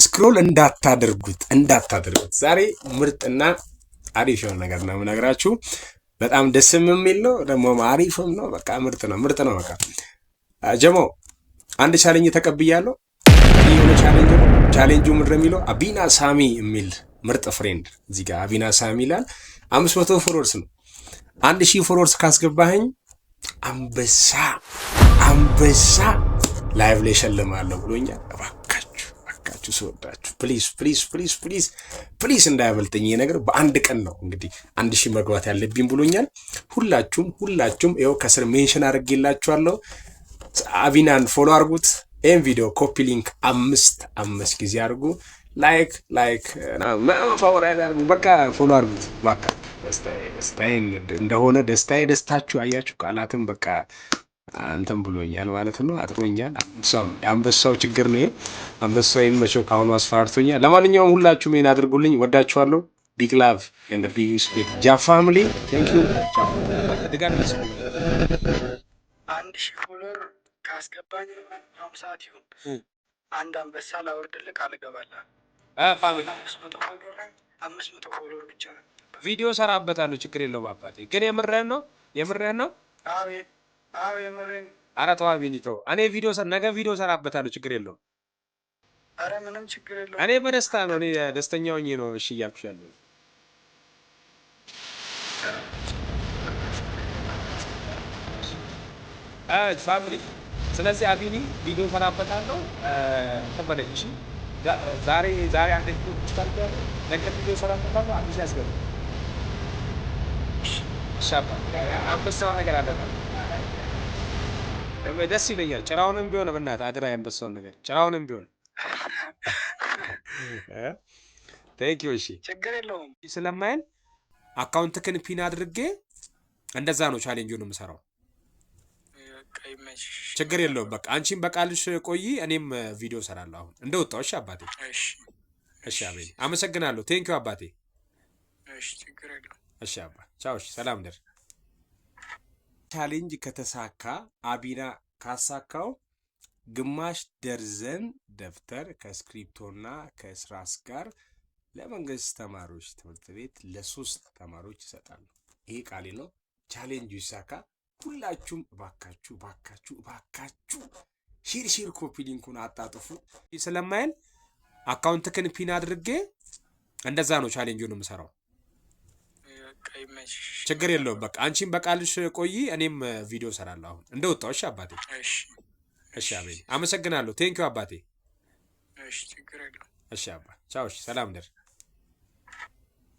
ስክሮል እንዳታደርጉት። ዛሬ ምርጥና አሪፍ የሆነ ነገር ነው የምነግራችሁ። በጣም ደስም የሚል ነው ደግሞ አሪፍም ነው። በቃ ምርጥ ነው። በቃ ጀሞ አንድ ቻሌንጅ ተቀብያለሁ። የሆነ ቻሌንጁ ምንድነው የሚለው አቢና ሳሚ የሚል ምርጥ ፍሬንድ እዚህ ጋር አቢና ሳሚ ይላል። 500 ፎሎወርስ ነው። 1000 ፎሎወርስ ካስገባኸኝ አንበሳ ላይቭ ላይ ሸልማለሁ ብሎኛል። እባካችሁ ስወዳችሁ ፕሊዝ እንዳያበልጠኝ ይሄ ነገር። በአንድ ቀን ነው እንግዲህ 1000 መግባት ያለብኝ ብሎኛል። ሁላችሁም ይኸው ከስር ሜንሽን አድርጌላችኋለሁ። አቢናን ፎሎ አድርጉት። ይህን ቪዲዮ ኮፒ ሊንክ 5 ጊዜ አድርጉ። ላይክ በቃ ፎሎ አድርጉት። በቃ ደስታዬ እንደሆነ ደስታችሁ አያችሁ። ቃላትም በቃ አንተም ብሎኛል ማለት ነው። አጥሮኛል። የአንበሳው ችግር ነው። አንበሳው የሚመቸው ካሁኑ አስፈራርቶኛል። ለማንኛውም ሁላችሁም ይሄን አድርጉልኝ። ወዳችኋለሁ። ቢግ ላቭ ኤንድ ቢግ ሪስፔክት ጃ ፋሚሊ ቴንክ ዩ። ድጋሚ 1000 ፎሎወር ካስገባኝ 50 ሰዓት ይሁን አንድ አንበሳ ላወርድልህ ቃል እገባለሁ። ፋሚሊ 500 ፎሎወር ብቻ ነው። ቪዲዮ ሰራበታለሁ። ችግር የለውም አባቴ። ግን የምርህን ነው? አዎ የምሬን። ኧረ ተው አቢኒቶ፣ እኔ ነገ ቪዲዮ ሰራበታለሁ። ችግር የለውም። ኧረ ምንም ችግር የለውም። እኔ በደስታ ነው። እኔ ደስተኛ ሆኜ ነው እሺ እያልኩሽ ያለው። ፋሚሊ ስለዚህ አቢኒ ቪዲዮ ሰራበታለሁ። ተበለች ዛሬ አንተ ቪዲዮ ትስታለህ። ነገ ቪዲዮ ሰራበታለሁ። አዲስ ያስገባ ሻባ አንበሳው ነገር አለ። ደስ ይለኛል። ጭራውንም ቢሆን በእናትህ አድራ ያንበሳውን ነገር ጭራውንም ቢሆን ቴንክ ዩ። እሺ ችግር የለውም። ስለማይል አካውንትክን ፒን አድርጌ እንደዛ ነው ቻሌንጁን የምሰራው። ችግር የለውም። በቃ አንቺም በቃልሽ ቆይ፣ እኔም ቪዲዮ ሰራለሁ አሁን እንደወጣው። እሺ አባቴ። እሺ አቤል፣ አመሰግናለሁ። ቴንክ ዩ አባቴ። እሺ ችግር የለውም። እሺ አባ ቻው። እሺ ሰላም ደር። ቻሌንጅ ከተሳካ አቢና ካሳካው ግማሽ ደርዘን ደብተር ከስክሪፕቶና ከስራስ ጋር ለመንግስት ተማሪዎች ትምህርት ቤት ለ3 ተማሪዎች ይሰጣሉ። ይሄ ቃሌ ነው። ቻሌንጁ ይሳካ። ሁላችሁም እባካችሁ ሼር ኮፒ ሊንኩን አጣጥፉ። ስለማይል አካውንትክን ፒን አድርጌ እንደዛ ነው ቻሌንጁን የምሰራው። ችግር የለውም። በቃ አንቺም በቃልሽ ቆይ፣ እኔም ቪዲዮ ሰራለሁ አሁን እንደወጣው። እሺ አባቴ። እሺ አቤል፣ አመሰግናለሁ። ቴንክ ዩ አባቴ። እሺ ችግር የለውም። እሺ አባ ቻው። እሺ ሰላም ደር።